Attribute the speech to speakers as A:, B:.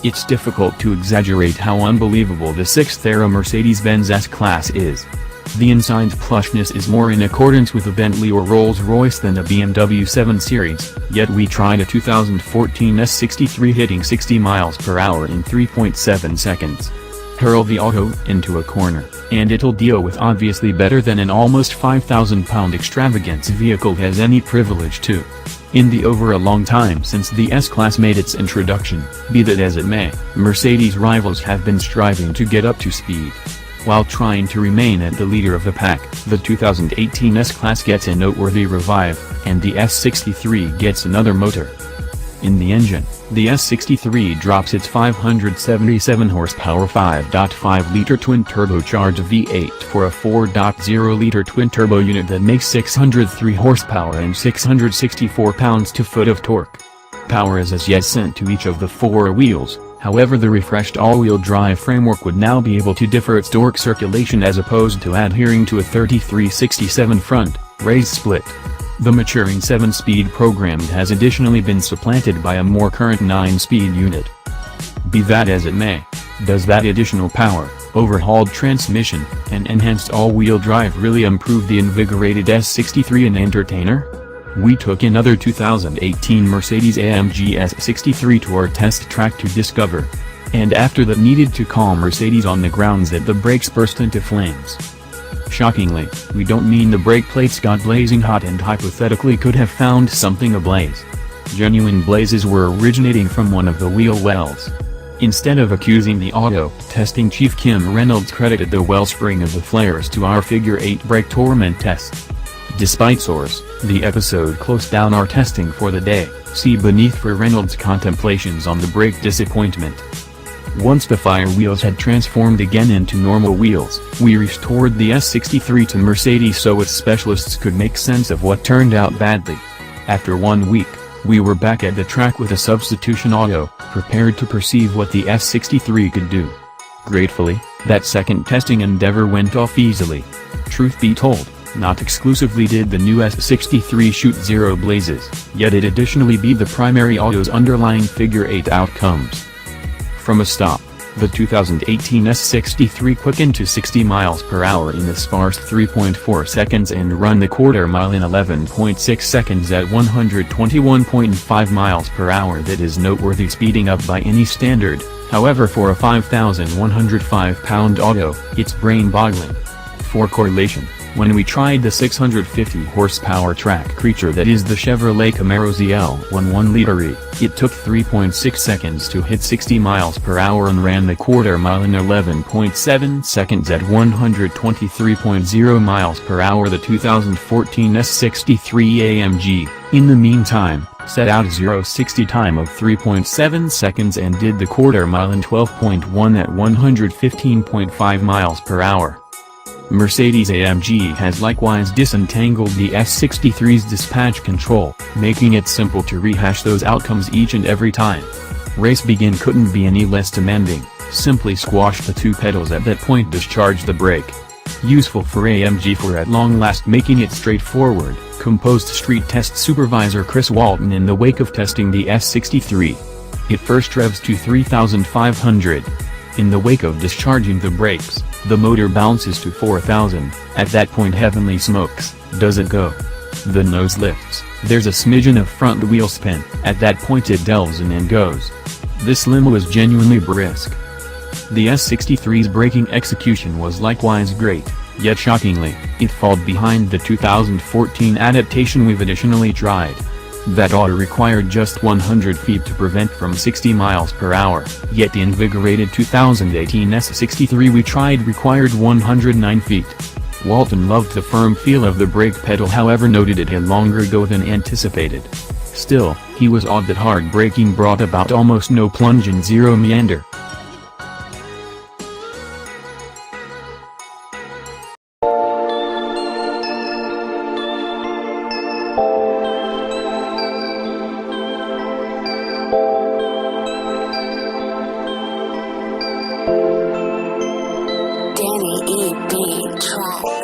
A: It's difficult to exaggerate how unbelievable the 6th-era Mercedes-Benz S-Class is. The inside plushness is more in accordance with a Bentley or Rolls-Royce than a BMW 7 Series, yet we tried a 2014 S63 hitting 60 miles per hour in 3.7 seconds. Hurl the auto into a corner, and it'll deal with obviously better than an almost 5,000-pound extravagance vehicle has any privilege to. In the over a long time since the S-Class made its introduction, be that as it may, Mercedes rivals have been striving to get up to speed. While trying to remain at the leader of the pack, the 2018 S-Class gets a noteworthy revive, and the S63 gets another motor. In the engine, the S63 drops its 577 horsepower 5.5-liter twin-turbocharged V8 for a 4.0-liter twin-turbo unit that makes 603 horsepower and 664 pounds-to-foot of torque. Power is as yet sent to each of the four wheels, however the refreshed all-wheel drive framework would now be able to differ its torque circulation as opposed to adhering to a 33/67 front, raised split. The maturing 7-speed program has additionally been supplanted by a more current 9-speed unit. Be that as it may, does that additional power, overhauled transmission, and enhanced all-wheel drive really improve the invigorated S63 an entertainer? We took another 2018 Mercedes-AMG S63 to our test track to discover. And after that needed to call Mercedes on the grounds that the brakes burst into flames. Shockingly, we don't mean the brake plates got blazing hot and hypothetically could have found something ablaze. Genuine blazes were originating from one of the wheel wells. Instead of accusing the auto testing chief Kim Reynolds credited the wellspring of the flares to our Figure 8 brake torment test. Despite source, the episode closed down our testing for the day. See beneath for Reynolds' contemplations on the brake disappointment. Once the fire wheels had transformed again into normal wheels, we restored the S63 to Mercedes so its specialists could make sense of what turned out badly. After 1 week, we were back at the track with a substitution auto, prepared to perceive what the S63 could do. Gratefully, that second testing endeavor went off easily. Truth be told, not exclusively did the new S63 shoot zero blazes, yet it additionally beat the primary auto's underlying Figure 8 outcomes. From a stop, the 2018 S63 quickened to 60 miles per hour in the sparse 3.4 seconds and run the quarter mile in 11.6 seconds at 121.5 miles per hour. That is noteworthy speeding up by any standard, however for a 5,105-pound auto, it's brain-boggling. For correlation, when we tried the 650 horsepower track creature that is the Chevrolet Camaro ZL 1.1-liter E, it took 3.6 seconds to hit 60 miles per hour and ran the quarter mile in 11.7 seconds at 123.0 miles per hour. The 2014 S63 AMG, in the meantime, set out a 0-60 time of 3.7 seconds and did the quarter mile in 12.1 at 115.5 miles per hour. Mercedes-AMG has likewise disentangled the S63's dispatch control, making it simple to rehash those outcomes each and every time. Race begin couldn't be any less demanding. Simply squash the two pedals at that point, discharge the brake. Useful for AMG for at long last making it straightforward, composed street test supervisor Chris Walton in the wake of testing the S63. It first revs to 3,500. In the wake of discharging the brakes, the motor bounces to 4,000, at that point heavenly smokes, does it go? The nose lifts, there's a smidgen of front wheel spin, at that point it delves in and goes. This limo is genuinely brisk. The S63's braking execution was likewise great, yet shockingly, it fell behind the 2014 adaptation we've additionally tried. That auto required just 100 feet to prevent from 60 miles per hour, yet the invigorated 2018 S63 we tried required 109 feet. Walton loved the firm feel of the brake pedal, however noted it had longer go than anticipated. Still, he was awed that hard braking brought about almost no plunge and zero meander.
B: Danny E.B. track.